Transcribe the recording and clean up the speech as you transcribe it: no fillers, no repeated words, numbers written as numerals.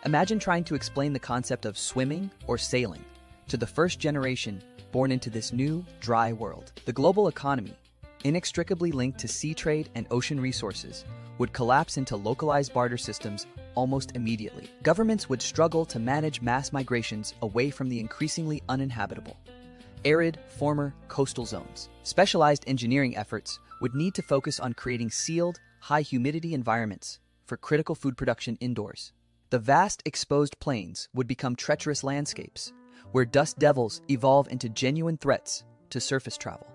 Imagine trying to explain the concept of swimming or sailing to the first generation born into this new, dry world. The global economy, inextricably linked to sea trade and ocean resources, would collapse into localized barter systems almost immediately. Governments would struggle to manage mass migrations away from the increasingly uninhabitable, arid, former coastal zones. Specialized engineering efforts would need to focus on creating sealed, high-humidity environments for critical food production indoors. The vast exposed plains would become treacherous landscapes, where dust devils evolve into genuine threats to surface travel.